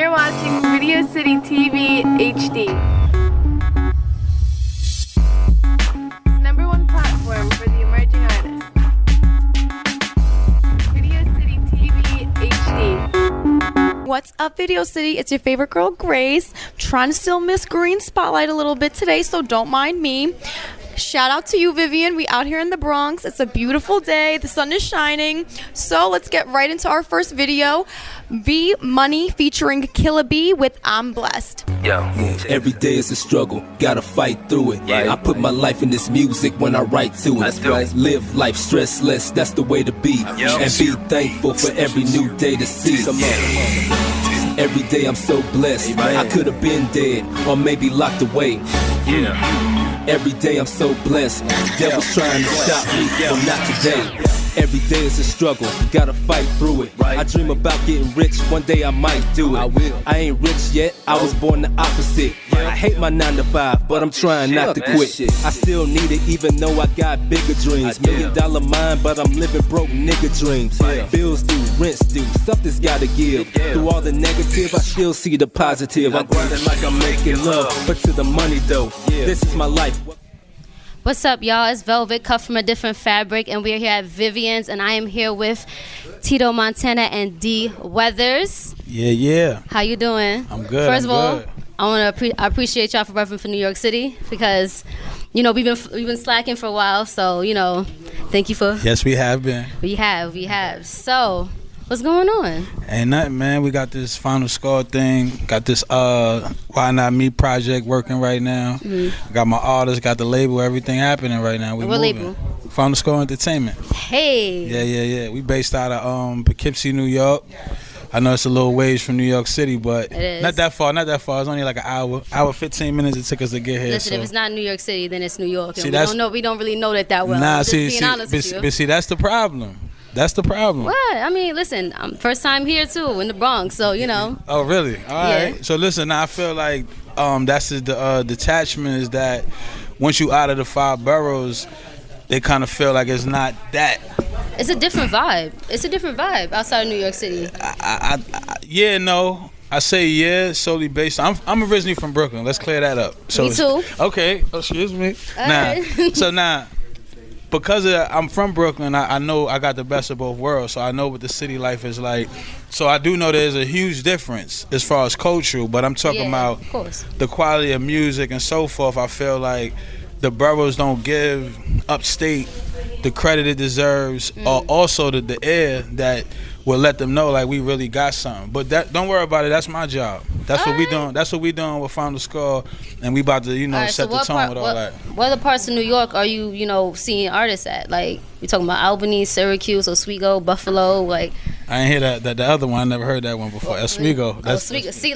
You're watching Video City TV HD. #1 platform for the emerging artists. Video City TV HD. What's up, Video City? It's your favorite girl, Grace. Trying to still Miss Green spotlight a little bit today, so don't mind me. Shout out to you, Vivian. We out here in the Bronx. It's a beautiful day. The sun is shining. So let's get right into our first video. Vee-Money featuring Killa Bee with I'm Blessed. Every day is a struggle, gotta fight through it. I put my life in this music when I write to it. Live life stressless, that's the way to be. And be thankful for every new day to see. Every day I'm so blessed. I could have been dead or maybe locked away. Every day I'm so blessed. The devil's trying to stop me, but not today. Every day is a struggle, gotta fight through it. I dream about getting rich, one day I might do it. I ain't rich yet, I was born the opposite. I hate my 9 to 5, but I'm trying not to quit. I still need it even though I got bigger dreams. $1 million mind, but I'm living broke nigga dreams. Bills due, rents due, something's gotta give. Through all the negative, I still see the positive. I'm grinding like I'm making love, but to the money though. This is my life. What's up, y'all? It's Velvet, cut from a different fabric, and we're here at Vivian's, and I am here with Tito Montana and D Weathers. Yeah. How you doing? I'm good. First of all, I appreciate y'all for repping for New York City because, you know, we've been slacking for a while, so you know, thank you for. Yes, we have been. We have. So, what's going on? Ain't nothing, man. We got this Final Score thing. Got this Why Not Me project working right now. Got my artists, got the label, everything happening right now. What label? Final Score Entertainment. Hey. Yeah. We based out of Poughkeepsie, New York. I know it's a little ways from New York City, but not that far. It's only like an hour 15 minutes it took us to get here. Listen, if it's not New York City, then it's New York. See, we don't really know that well. Nah, just being honest with you. But see, that's the problem. That's the problem. What? I mean, listen, first time here too in the Bronx, so you know. Oh, really? All right. So listen, I feel like that's the detachment is that once you out of the 5 boroughs, they kind of feel like it's not that. It's a different vibe. It's a different vibe outside of New York City. I say yeah, solely based. I'm originally from Brooklyn. Let's clear that up. So me too. Okay. Excuse me. All right. Because I'm from Brooklyn, I know I got the best of both worlds, so I know what the city life is like. So I do know there's a huge difference as far as cultural, but I'm talking about the quality of music and so forth. I feel like the boroughs don't give upstate the credit it deserves, or also the air that will let them know like we really got something. But don't worry about it. That's my job. That's what we doing. That's what we doing with Final Score, and we about to set the tone with all that. What other parts of New York are you seeing artists at? Like we talking about Albany, Syracuse, Oswego, Buffalo, like. I ain't hear that the other one. I never heard that one before. Oswego. Oswego. See,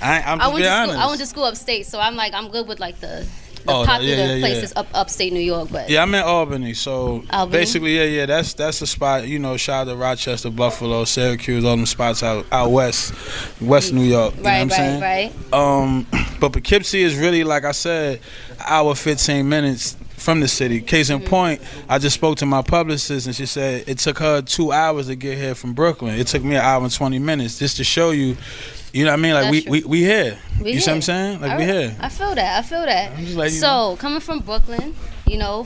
I went to school upstate, so I'm good with like the popular places upstate New York, but I'm in Albany, so basically, that's the spot. Shout out to Rochester, Buffalo, Syracuse, all them spots out west New York. You know what I'm saying? Right. But Poughkeepsie is really, like I said, an hour 15 minutes from the city. Case in point, I just spoke to my publicist and she said it took her 2 hours to get here from Brooklyn. It took me an hour and 20 minutes just to show you. You know what I mean? Like we here. You see what I'm saying? Like we here. I feel that. I'm just like, so coming from Brooklyn,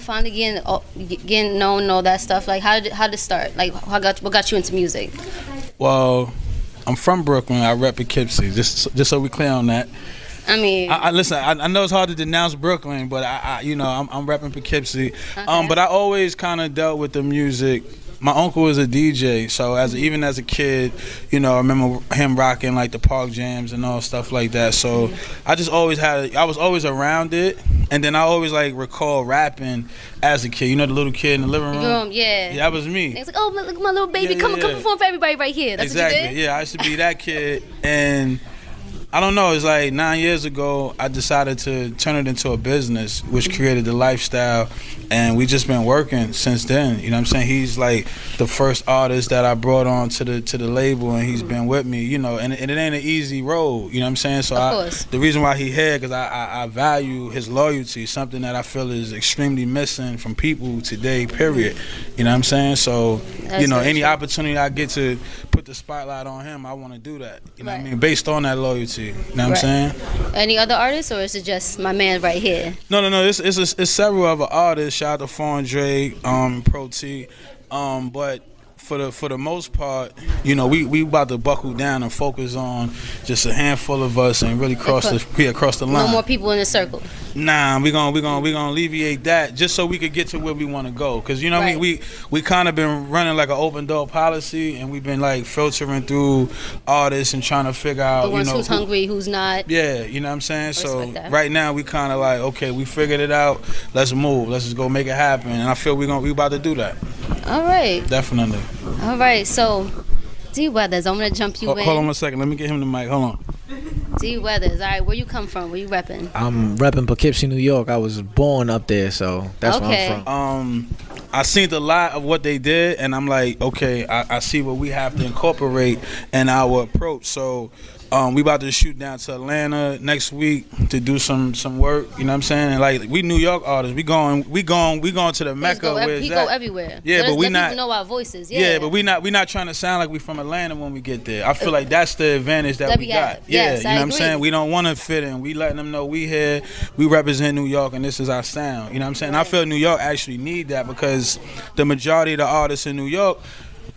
finally getting known and all that stuff. Like how did it start? Like what got you into music? Well, I'm from Brooklyn. I rep Poughkeepsie. Just so we clear on that. I mean, listen. I know it's hard to denounce Brooklyn, but I'm repping Poughkeepsie. Okay. But I always kind of dealt with the music. My uncle was a DJ, so even as a kid, I remember him rocking like the park jams and all stuff like that. So I was always around it, and then I always like recall rapping as a kid. The little kid in the living room. Yeah, that was me. It's like, oh, look at my little baby, come perform for everybody right here. That's exactly. What you did? Yeah, I used to be that kid, and I don't know, it's like 9 years ago, I decided to turn it into a business, which created the lifestyle, and we just been working since then. You know what I'm saying? He's like the first artist that I brought on to the label, and he's been with me, and it ain't an easy road, you know what I'm saying? So the reason why he here, because I value his loyalty, something that I feel is extremely missing from people today, period. You know what I'm saying? So, any opportunity I get to put the spotlight on him, I want to do that. You know what I mean? Based on that loyalty. You know what I'm saying? Any other artists, or is it just my man right here? No. It's several other artists. Shout out to Fawn Dre, Pro T, but. For the most part, you know, we about to buckle down and focus on just a handful of us and really cross the line. No more people in the circle. Nah, we gonna alleviate that just so we could get to where we want to go. Cause you know, we kind of been running like an open door policy, and we've been like filtering through artists and trying to figure out the ones who's hungry, who's not. Yeah, you know what I'm saying. So that. right now we kind of like, okay, we figured it out. Let's move. Let's just go make it happen. And I feel we about to do that. All right. Definitely. All right. So, D Weathers, I'm gonna jump you in. Hold on one second. Let me get him the mic. Hold on. D Weathers, all right, where you come from? Where you repping? I'm repping Poughkeepsie, New York. I was born up there, so that's where I'm from. I seen a lot of what they did, and I'm like, okay, I see what we have to incorporate in our approach. So we about to shoot down to Atlanta next week to do some work. You know what I'm saying? And like, we New York artists, we going to the Mecca. Go everywhere. Yeah, but we not. People know our voices. Yeah, but we not trying to sound like we from Atlanta when we get there. I feel like that's the advantage that we got. Yeah, yes, you know what I'm saying? We don't want to fit in. We letting them know we here. We represent New York, and this is our sound. You know what I'm saying? I feel New York actually need that because the majority of the artists in New York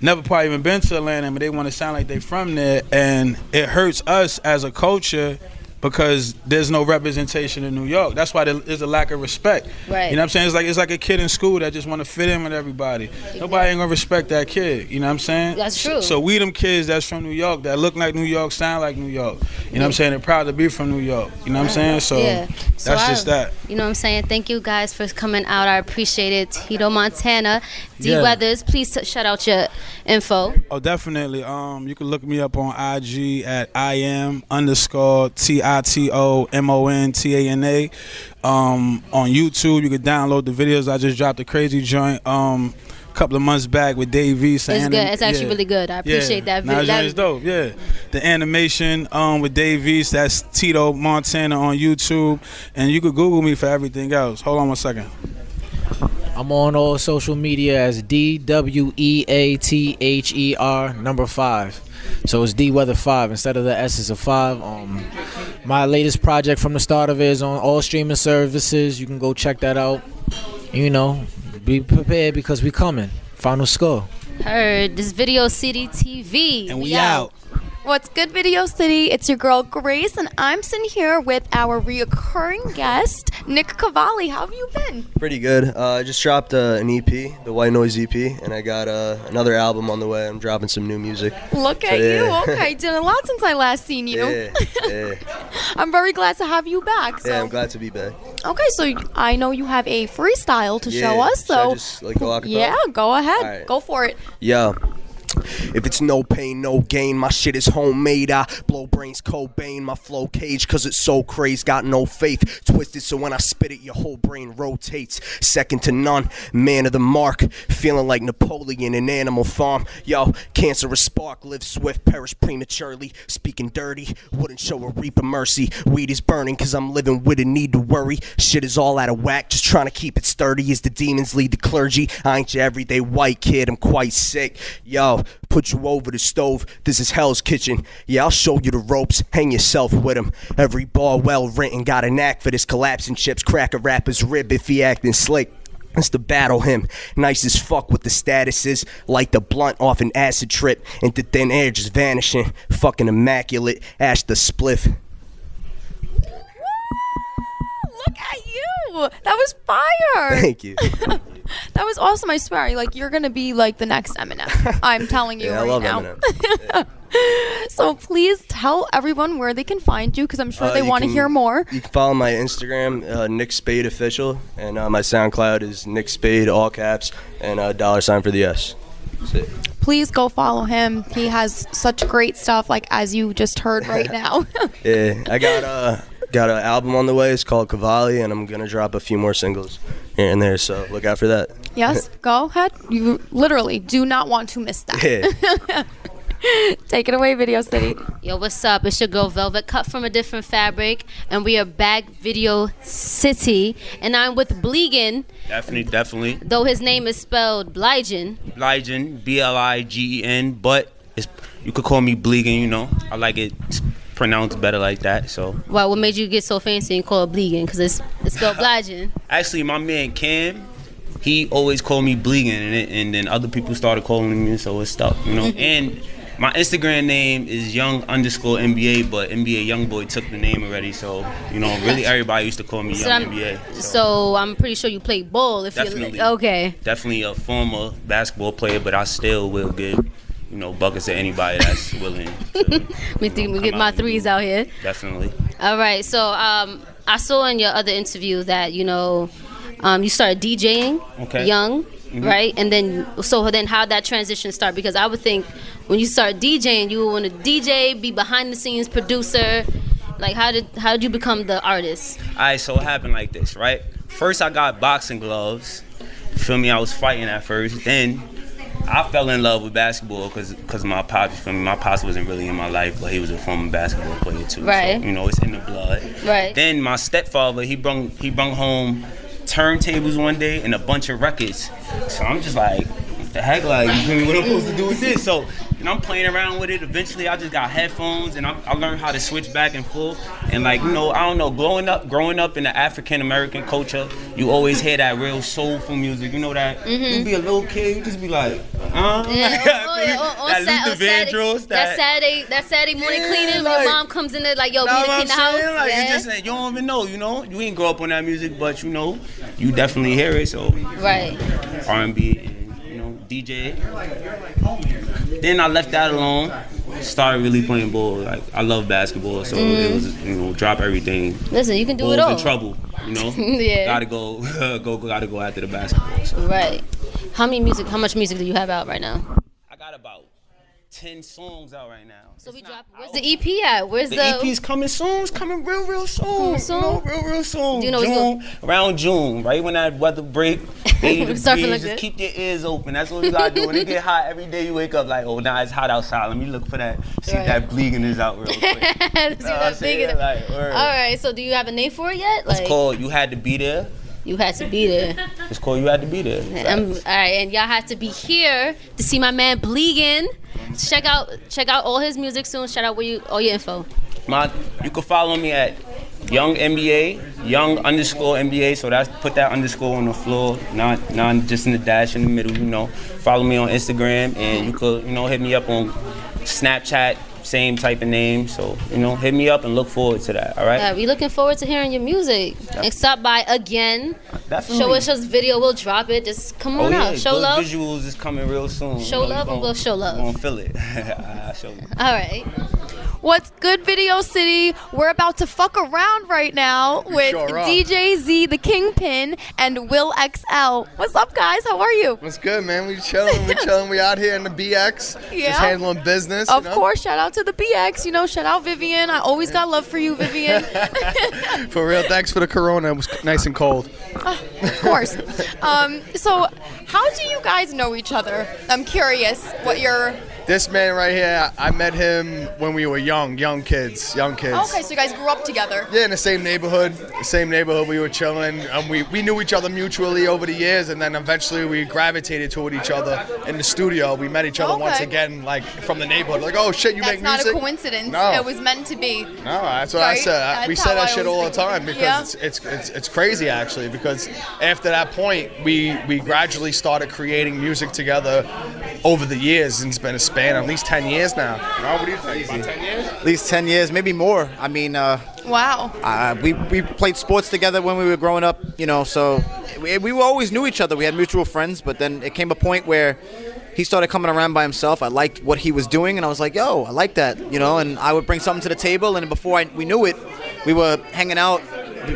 never probably even been to Atlanta, but they want to sound like they from there, and it hurts us as a culture because there's no representation in New York. That's why there's a lack of respect. Right. You know what I'm saying? It's like a kid in school that just want to fit in with everybody. Exactly. Nobody ain't gonna respect that kid. You know what I'm saying? That's true. So we them kids that's from New York that look like New York, sound like New York. You know what I'm saying? They're proud to be from New York. You know what I'm saying? So that's just that. You know what I'm saying? Thank you guys for coming out. I appreciate it. Tito Montana, D Weathers, please shout out your info. Oh, definitely. You can look me up on IG at IM_TITOMONTANA. On YouTube, you can download the videos. I just dropped a crazy joint a couple of months back with Dave Vee. It's good. It's actually really good. I appreciate that video. That is dope. Yeah, the animation with Dave Vee. That's Tito Montana on YouTube, and you could Google me for everything else. Hold on one second. I'm on all social media as DWEATHER 5. So it's D Weather 5 instead of the S is a 5. My latest project from the start of it is on all streaming services. You can go check that out. You know, be prepared because we coming. Final score. Heard. This Video City TV. And we out. What's good, Video City? It's your girl Grace, and I'm sitting here with our reoccurring guest, Nick Cavalli. How have you been? Pretty good. I just dropped an EP, the White Noise EP, and I got another album on the way. I'm dropping some new music. Look at you. Okay, did a lot since I last seen you. Yeah. I'm very glad to have you back. So. Yeah, I'm glad to be back. Okay, so I know you have a freestyle to show us. So I just go acapella? Yeah, go ahead. Right. Go for it. Yeah. If it's no pain, no gain, my shit is homemade. I blow brains, Cobain, my flow cage, cause it's so crazed, got no faith. Twisted, so when I spit it, your whole brain rotates. Second to none, man of the mark, feeling like Napoleon in Animal Farm. Yo, cancerous spark, live swift, perish prematurely. Speaking dirty, wouldn't show a reap of mercy. Weed is burning, cause I'm living with a need to worry. Shit is all out of whack, just trying to keep it sturdy as the demons lead the clergy. I ain't your everyday white kid, I'm quite sick. Yo, put you over the stove, this is Hell's Kitchen. Yeah, I'll show you the ropes, hang yourself with him. Every bar well written, got a knack for this collapsing chips. Crack a rapper's rib if he acting slick. It's to battle him, nice as fuck with the statuses. Light the blunt off an acid trip, into thin air just vanishing. Fucking immaculate, ash the spliff. Look at you! That was fire! Thank you. That was awesome. I swear, you're gonna be like the next Eminem. I'm telling you I right love now. Eminem. Yeah. So please tell everyone where they can find you, because I'm sure they want to hear more. You can follow my Instagram, Nick Spade Official, and my SoundCloud is Nick Spade, all caps, and $sign for the S. That's it. Please go follow him. He has such great stuff, like as you just heard right now. Yeah, I got an album on the way. It's called Cavalli, and I'm gonna drop a few more singles here and there. So look out for that. Yes, go ahead. You literally do not want to miss that. Yeah. Take it away, Video City. Yo, what's up? It's your girl Velvet, cut from a different fabric, and we are back, Video City, and I'm with Bligen. Definitely. Though his name is spelled Bligen. Bligen, Bligen, but you could call me Bligen, you know. I like it pronounced better like that, so. Wow, what made you get so fancy and call it Bligen? Because it's spelled Bligen. Actually, my man Cam, he always called me Bligen, and then other people started calling me, so it stuck, you know. And my Instagram name is young_NBA, but NBA Youngboy took the name already, so, you know, really everybody used to call me Young NBA. So I'm pretty sure you played ball. Definitely. Okay. Definitely a former basketball player, but I still will give, you know, buckets to anybody that's willing to we get my threes out here. Definitely. All right, so I saw in your other interview that, you know, you started DJing young. Mm-hmm. Right, and then how that transition start? Because I would think when you start DJing, you would want to DJ, be behind the scenes producer. Like, how did you become the artist? All right, so it happened like this, right? First, I got boxing gloves. You feel me? I was fighting at first. Then I fell in love with basketball because my pops. Feel me? My pops wasn't really in my life, but he was a former basketball player too. Right. So, you know, it's in the blood. Right. Then my stepfather, he brung home turntables one day and a bunch of records. So I'm just like, what the heck, like, you feel me, what I'm supposed to do with this? So, and I'm playing around with it. Eventually, I just got headphones, and I learned how to switch back and forth. And like, you know, I don't know, growing up in the African American culture, you always hear that real soulful music. You know that? Mm-hmm. You be a little kid, you just be like, that Luther Vandross, that Saturday morning cleaning, like, your mom comes in there like, yo, we need to clean the house. Like, you don't even know, you know? You ain't grow up on that music, but you know, you definitely hear it. So right, R&B and, you know, DJ. Then I left that alone. Started really playing ball. Like, I love basketball, so it was, you know, drop everything. Listen, you can do Balls it all. in trouble, you know. Yeah. Gotta go after the basketball. So. Right. How much music do you have out right now? I got about 10 songs out right now. So where's the EP at? Where's the EP's coming soon. It's coming real soon. Soon? You know, real soon. Do you know around June, right when that weather break. Just keep your ears open. That's what you gotta do. When it get hot, every day you wake up like, oh, now it's hot outside. Let me look for that. See if that Bligen is out real quick. All right. So do you have a name for it yet? It's called You Had to Be There. You Had to Be There. It's called You Had to Be There. All right, and y'all have to be here to see my man Bligen. Check out all his music soon. Shout out all your info. You can follow me at Young NBA, Young_NBA. So put that underscore on the floor, not just in the dash in the middle. You know, follow me on Instagram, and you could, you know, hit me up on Snapchat. Same type of name, so, you know, hit me up and look forward to that. All right. Yeah, we looking forward to hearing your music. Definitely. And stop by again. Definitely. Show us his video. We'll drop it. Just come on out. Show love. Visuals is coming real soon. Show love, and we'll show love. I'm gonna feel it. I'll show you. All right. What's good, Video City? We're about to fuck around right now with DJ Z, the Kingpin, and Will XL. What's up, guys? How are you? What's good, man? We chilling. We out here in the BX, just handling business. Of course, shout out to the BX. You know, shout out Vivian. I always got love for you, Vivian. For real, thanks for the Corona. It was nice and cold. Of course. So, how do you guys know each other? I'm curious what your... This man right here, I met him when we were young kids. Okay, so you guys grew up together. Yeah, in the same neighborhood. We were chilling. We knew each other mutually over the years, and then eventually we gravitated toward each other in the studio. We met each other once again, like from the neighborhood. Like, oh shit, you make music? That's not a coincidence. No. It was meant to be. No, that's what I said. We say that shit all the time because it's crazy actually. Because after that point, we gradually started creating music together over the years, and it's been a span of at least 10 years now. No, what do you think? About 10 years? At least 10 years, maybe more. I mean, wow. We played sports together when we were growing up, you know, so we always knew each other. We had mutual friends, but then it came a point where he started coming around by himself. I liked what he was doing, and I was like, yo, I like that, you know, and I would bring something to the table, and before we knew it, we were hanging out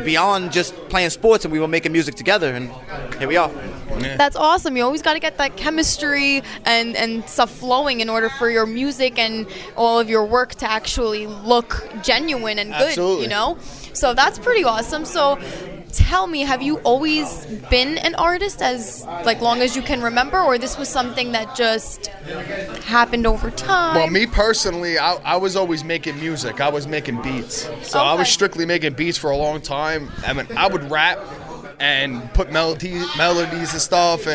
beyond just playing sports, and we were making music together, and here we are. Yeah. That's awesome. You always got to get that chemistry and stuff flowing in order for your music and all of your work to actually look genuine and good. Absolutely. You know? So that's pretty awesome. So tell me, have you always been an artist as long as you can remember, or this was something that just happened over time? Well, me personally, I was always making music. I was making beats. So I was strictly making beats for a long time. I mean, I would rap and put melodies and stuff,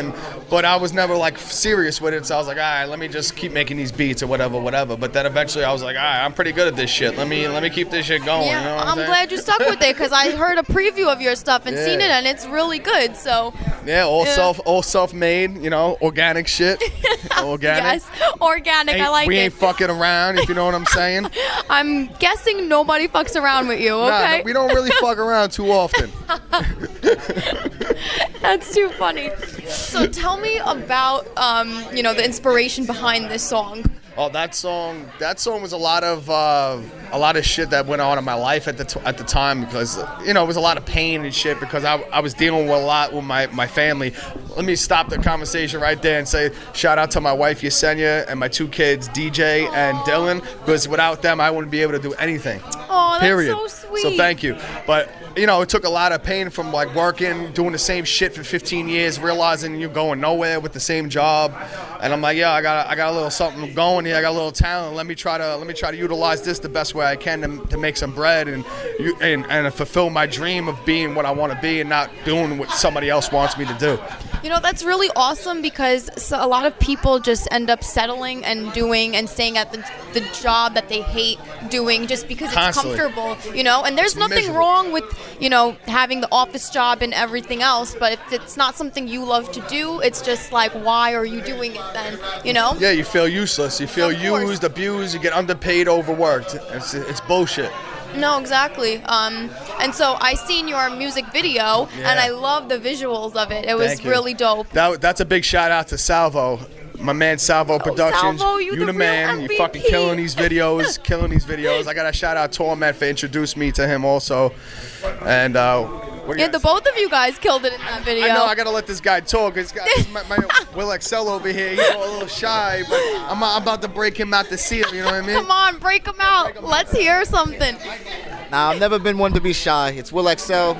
but I was never like serious with it. So I was like, all right, let me just keep making these beats or whatever. But then eventually I was like, all right, I'm pretty good at this shit. Let me keep this shit going. Yeah, you know what I'm glad you stuck with it because I heard a preview of your stuff and seen it, and it's really good. So yeah, all self-made, organic shit. Organic. Yes, organic. I like it. We ain't fucking around, if you know what I'm saying. I'm guessing nobody fucks around with you. Okay. Nah, we don't really fuck around too often. That's too funny. So tell me about the inspiration behind this song. Oh, that song was a lot of shit that went on in my life at the time because it was a lot of pain and shit because I was dealing with a lot with my family. Let me stop the conversation right there and say shout out to my wife Yesenia and my 2 kids DJ and Dylan, because without them I wouldn't be able to do anything. Oh, that's period. So sweet. So thank you. But it took a lot of pain from like working, doing the same shit for 15 years, realizing you're going nowhere with the same job. And I'm like, I got a little something going here. I got a little talent. Let me try to utilize this the best way I can to make some bread and fulfill my dream of being what I want to be and not doing what somebody else wants me to do. That's really awesome because a lot of people just end up settling and doing and staying at the job that they hate doing just because Constantly. It's comfortable, and there's It's nothing miserable. wrong with, having the office job and everything else, but if it's not something you love to do, it's just like, why are you doing it then, Yeah, you feel useless. You feel used, abused, you get underpaid, overworked. It's bullshit. No, exactly. And so I seen your music video, and I love the visuals of it. It was Thank you. really dope. That's a big shout out to Salvo. My man Salvo Productions. Salvo, you the the man. real You fucking MVP. killing these videos. I got to shout out Torment for introducing me to him also. And The both of you guys killed it in that video. I know I gotta let this guy talk. My Will Excel over here, he's a little shy, but I'm about to break him out to see him. You know what I mean? Come on, break them out. Let's hear something. Nah, I've never been one to be shy. It's Will XL,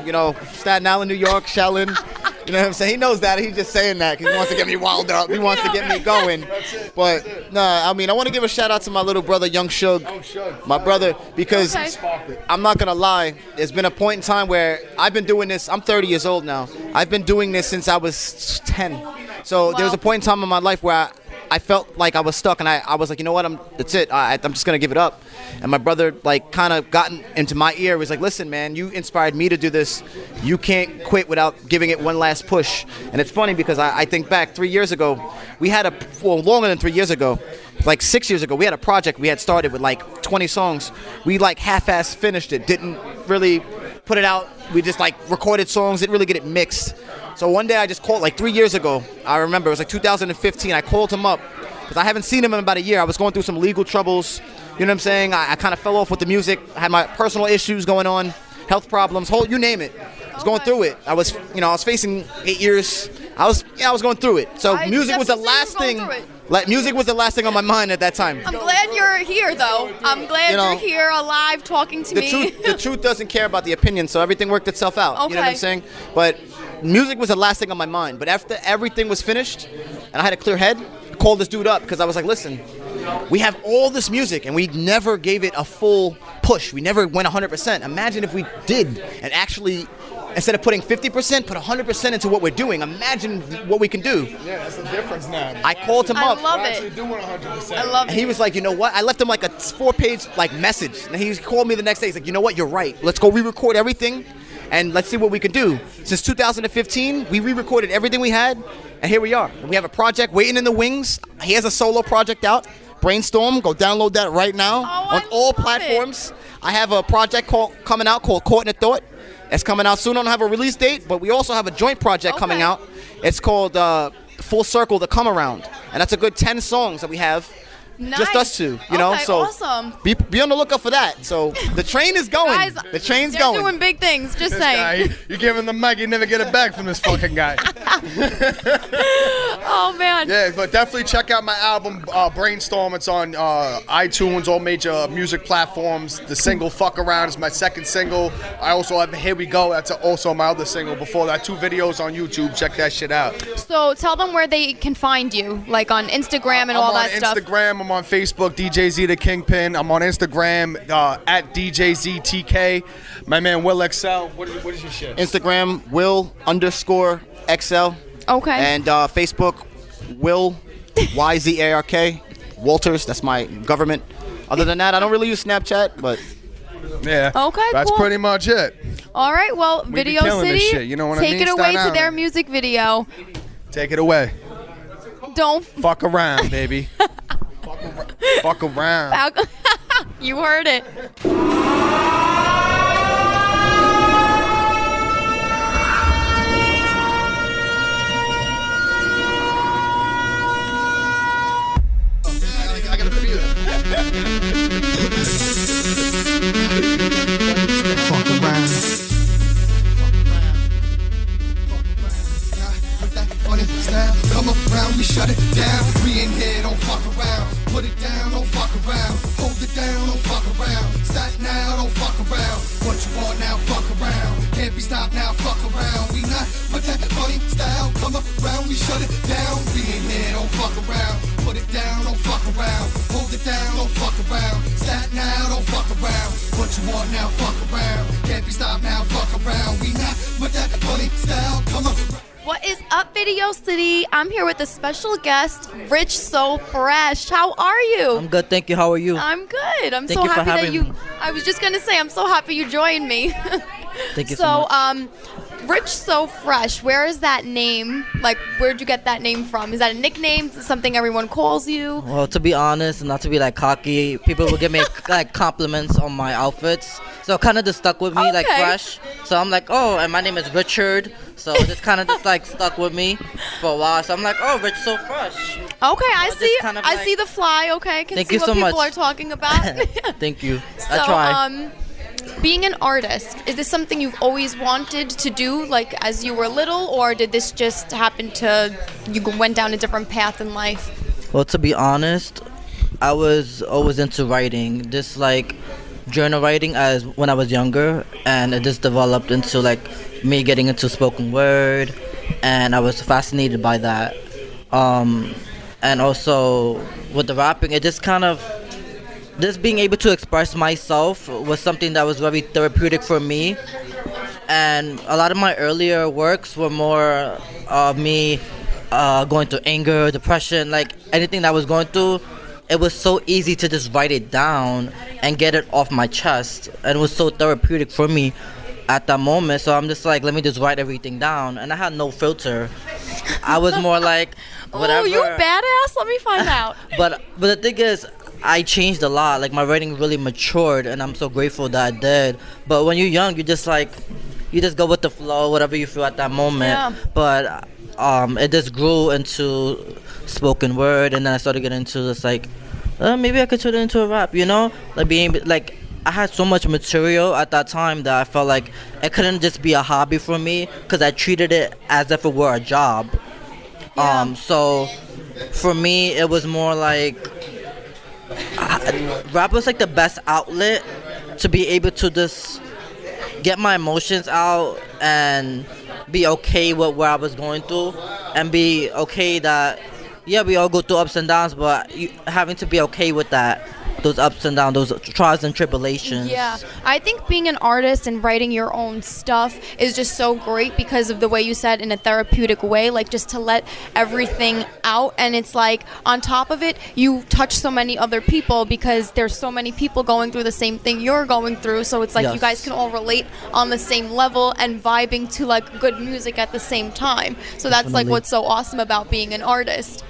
Staten Island, New York, shelling. You know what I'm saying? He knows that. He's just saying that because he wants to get me wild up. He wants to get me going. But, I want to give a shout out to my little brother, Young Shug. My brother, because I'm not going to lie. There's been a point in time where I've been doing this. I'm 30 years old now. I've been doing this since I was 10. So there was a point in time in my life where I felt like I was stuck, and I was like, you know what, that's it. I'm just going to give it up. And my brother, kind of gotten into my ear. He was like, listen, man, you inspired me to do this. You can't quit without giving it one last push. And it's funny because I think back 3 years ago, we had longer than 3 years ago, like 6 years ago, we had a project we had started with like 20 songs. We half-ass finished it, didn't really put it out. We just recorded songs, didn't really get it mixed. So one day I just called, 3 years ago, I remember, it was 2015, I called him up, because I haven't seen him in about a year. I was going through some legal troubles, you know what I'm saying? I kind of fell off with the music, I had my personal issues going on, health problems, you name it. I was going through it. I was facing 8 years. I was going through it. So music was the last thing. Music was the last thing on my mind at that time. I'm glad you're here, though. I'm glad you're here, alive, talking to me. The truth doesn't care about the opinion, so everything worked itself out. Okay. You know what I'm saying? But music was the last thing on my mind. But after everything was finished, and I had a clear head, I called this dude up because I was like, listen, we have all this music, and we never gave it a full push. We never went 100%. Imagine if we did and actually, instead of putting 50%, put 100% into what we're doing. Imagine what we can do. Yeah, that's the difference now. I called him up. I love We're it. actually doing 100%. I love And he was like, you know what? I left him a 4-page message. And he called me the next day. He's like, you know what? You're right. Let's go re-record everything and let's see what we can do. Since 2015, we re-recorded everything we had, and here we are. We have a project waiting in the wings. He has a solo project out. Brainstorm. Go download that right now on all platforms. I have a project coming out called Caught in a Thought. It's coming out soon. I don't have a release date, but we also have a joint project coming out. It's called Full Circle, The Come Around. And that's a good 10 songs that we have. Nice. Just us two, you know. So awesome. Be on the lookout for that. So the train is going. Guys, the train's they're going. doing big things. Just This saying. guy, you give him the mic, you never get it back from this fucking guy. Oh man. Yeah, but definitely check out my album, Brainstorm. It's on iTunes, all major music platforms. The single, Fuck Around, is my second single. I also have Here We Go. That's also my other single. Before that, 2 videos on YouTube. Check that shit out. So tell them where they can find you, like on Instagram and all that I'm stuff. on Instagram. I'm on Facebook, DJ Z the Kingpin. I'm on Instagram at DJ ZTK. My man Will XL. What is your shit? Instagram Will_XL. Okay. And Facebook Will YZARK Walters. That's my government. Other than that, I don't really use Snapchat, but yeah. Okay, that's cool. pretty much it. All right, well, We be Video killing this City, shit, you know what I take mean? it away Staten to their Island. music video. Take it away. Don't Fuck around, baby. Fuck around. You heard it. I gotta feel it. Fuck around. With that funny style, come around, we shut it down. We in here, don't fuck around. Put it down, don't fuck around. Hold it down, don't fuck around. Start now, don't fuck around. What you want now, fuck around. Can't be stopped now, fuck around. We not with that funny style, come around, we shut it down. We in here, don't fuck around. Put it down, don't fuck around. Hold it down, don't fuck around. Start now, don't fuck around. What you want now, fuck around. Can't be stopped now, fuck around. We not with that funny style, come around. What is up, Video City? I'm here with a special guest, Rich So Fresh. How are you? I'm good, thank you. How are you? I'm good. I'm Thank so you for happy that having you. me. I was just gonna say, I'm so happy you joined me. Thank you so much. Rich So Fresh. Where is that name? Like, where'd you get that name from? Is that a nickname? Is it something everyone calls you? Well, to be honest, not to be like cocky, people will give me like compliments on my outfits. So kind of just stuck with me, like Fresh. So I'm like, oh, and my name is Richard. So it just kind of just like stuck with me for a while. So I'm like, oh, Rich So Fresh. Okay, I see. kind of I like- see the fly. Okay, I can Thank see you what so people much. are talking about. Thank you. So, I try. being an artist, is this something you've always wanted to do, like as you were little, or did this just happen to you went down a different path in life? Well, to be honest, I was always into writing. Just like journal writing as when I was younger, and it just developed into like me getting into spoken word, and I was fascinated by that. And also with the rapping, it just kind of just being able to express myself was something that was very therapeutic for me. And a lot of my earlier works were more of me going through anger, depression, like anything that I was going through. It was so easy to just write it down and get it off my chest. And it was so therapeutic for me at that moment. So I'm just like, let me just write everything down. And I had no filter. I was more like, whatever. Oh, you badass? Let me find out. But the thing is, I changed a lot. Like, my writing really matured, and I'm so grateful that I did. But when you're young, you just go with the flow, whatever you feel at that moment. Yeah. But it just grew into spoken word, and then I started getting into this, like, maybe I could turn it into a rap, you know? Like, I had so much material at that time that I felt like it couldn't just be a hobby for me, because I treated it as if it were a job. Yeah. So for me, it was more like rap was like the best outlet to be able to just get my emotions out and be okay with where I was going through, and be okay that, yeah, we all go through ups and downs, but having to be okay with that, those ups and downs, those trials and tribulations. Yeah, I think being an artist and writing your own stuff is just so great because of the way you said, in a therapeutic way, like just to let everything out. And it's like, on top of it, you touch so many other people because there's so many people going through the same thing you're going through. So it's like you guys can all relate on the same level and vibing to like good music at the same time. So that's like what's so awesome about being an artist.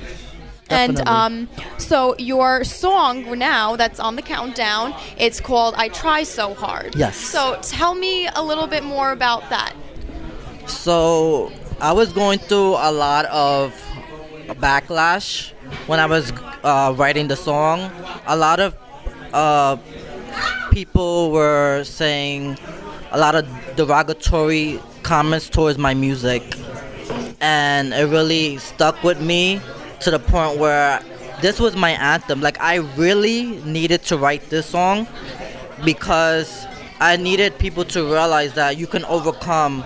Definitely. And so your song now that's on the countdown, it's called I Try So Hard. Yes. So tell me a little bit more about that. So I was going through a lot of backlash when I was writing the song. A lot of people were saying a lot of derogatory comments towards my music, and it really stuck with me to the point where this was my anthem. Like, I really needed to write this song because I needed people to realize that you can overcome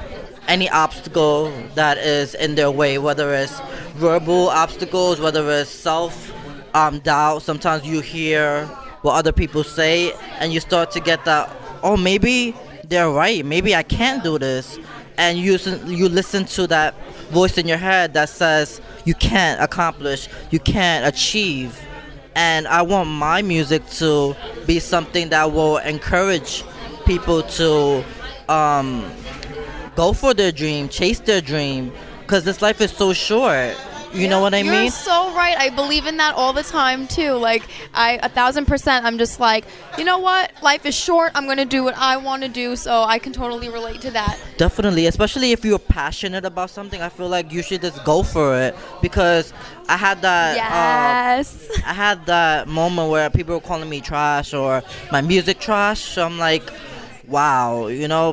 any obstacle that is in their way, whether it's verbal obstacles, whether it's self doubt. Sometimes you hear what other people say, and you start to get that, oh, maybe they're right. Maybe I can't do this. And you listen to that voice in your head that says you can't accomplish, you can't achieve. And I want my music to be something that will encourage people to go for their dream, chase their dream, because this life is so short. You know what I mean? You're so right. I believe in that all the time too. Like 1,000%. I'm just like, you know what? Life is short. I'm gonna do what I want to do. So I can totally relate to that. Definitely, especially if you're passionate about something. I feel like you should just go for it, because I had that. Yes. I had that moment where people were calling me trash or my music trash. So I'm like, wow,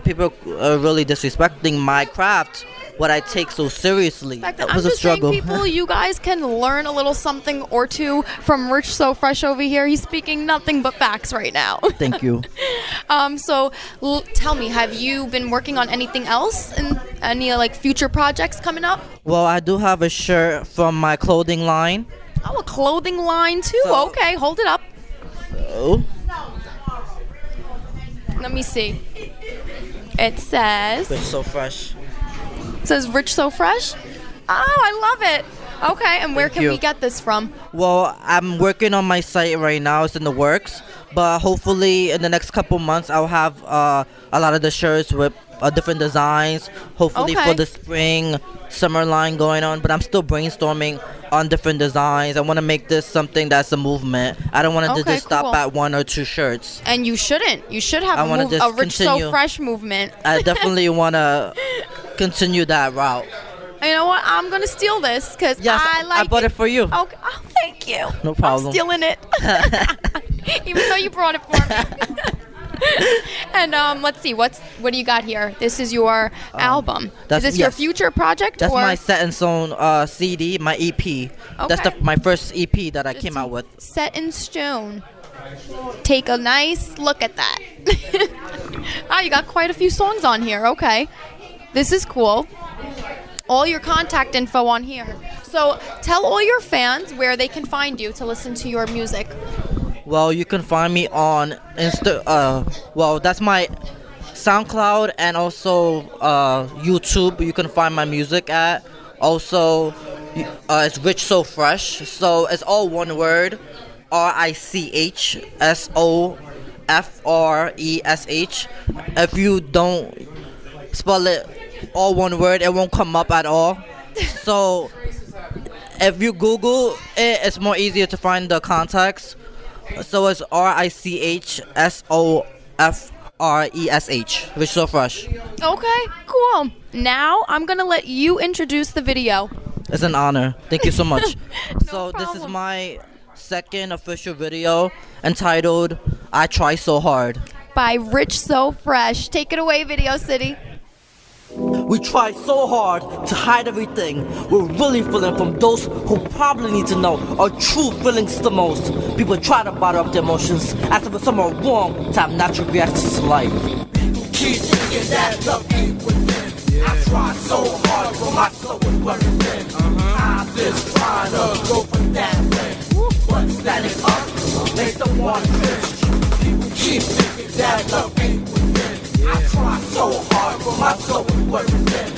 people are really disrespecting my craft, what I take so seriously. That was a struggle. Saying, people, you guys can learn a little something or two from Rich So Fresh over here. He's speaking nothing but facts right now. Thank you. So tell me, have you been working on anything else and any future projects coming up? Well, I do have a shirt from my clothing line. Oh, a clothing line too. So, okay, hold it up. So. Let me see. It says Rich So Fresh. It says Rich So Fresh. Oh, I love it. Okay, and where can we get this from? Well, I'm working on my site right now. It's in the works. But hopefully in the next couple months, I'll have a lot of the shirts with different designs. Hopefully for the spring, summer line going on. But I'm still brainstorming on different designs. I want to make this something that's a movement. I don't want it to just stop at 1 or 2 shirts. And you shouldn't. You should have a Rich So Fresh movement. I definitely want to continue that route. You know what? I'm going to steal this because I like it. I bought it for you. Okay. Oh, thank you. No problem. I'm stealing it. Even though you brought it for me. And let's see. What do you got here? This is your album. Is this your future project? That's my Set in Stone CD, my EP. Okay. That's my first EP that I came out with. Set in Stone. Take a nice look at that. Oh, you got quite a few songs on here. Okay. This is cool. All your contact info on here. So tell all your fans where they can find you to listen to your music. Well, you can find me on well, that's my SoundCloud and also YouTube. You can find my music at. Also, it's Rich So Fresh. So it's all one word. RICHSOFRESH. If you don't spell it all one word, it won't come up at all. So if you Google it, it's more easier to find the context. So it's RICHSOFRESH. Rich So Fresh. Okay, cool. Now I'm gonna let you introduce the video. It's an honor. Thank you so much. No This is my second official video entitled I Try So Hard. By Rich So Fresh. Take it away, Video City. We try so hard to hide everything we're really feeling from those who probably need to know our true feelings the most. People try to bottle up their emotions as if it's somehow wrong to have natural reactions to life. Keep thinking that love ain't within. I try so hard for my soul is working thin. I'm just trying to go for that win. But standing up makes someone cringe. People keep thinking that love ain't within. I try so hard for my soul is working thin.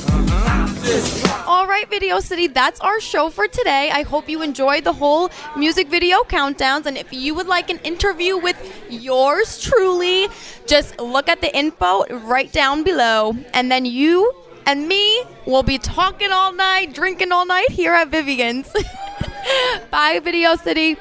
All right, Video City, that's our show for today. I hope you enjoyed the whole music video countdowns. And if you would like an interview with yours truly, just look at the info right down below. And then you and me will be talking all night, drinking all night here at Vivian's. Bye, Video City.